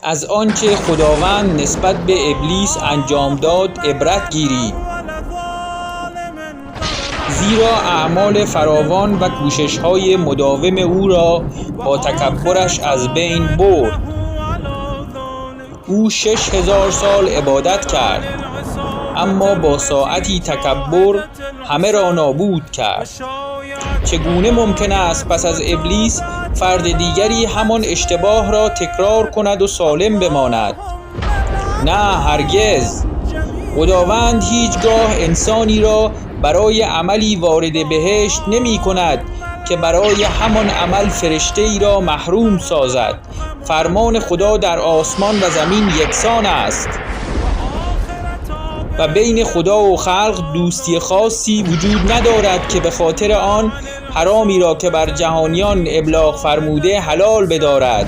از آنچه خداوند نسبت به ابلیس انجام داد عبرت گیرید، زیرا اعمال فراوان و کوشش‌های مداوم او را با تکبرش از بین برد. او 6000 سال عبادت کرد، اما با ساعتی تکبر همه را نابود کرد. چگونه ممکن است پس از ابلیس فرد دیگری همان اشتباه را تکرار کند و سالم بماند؟ نه، هرگز. خداوند هیچگاه انسانی را برای عملی وارد بهشت نمی کند که برای همان عمل فرشته ای را محروم سازد. فرمان خدا در آسمان و زمین یکسان است و بین خدا و خلق دوستی خاصی وجود ندارد که به خاطر آن حرامی را که بر جهانیان ابلاغ فرموده حلال بدارد.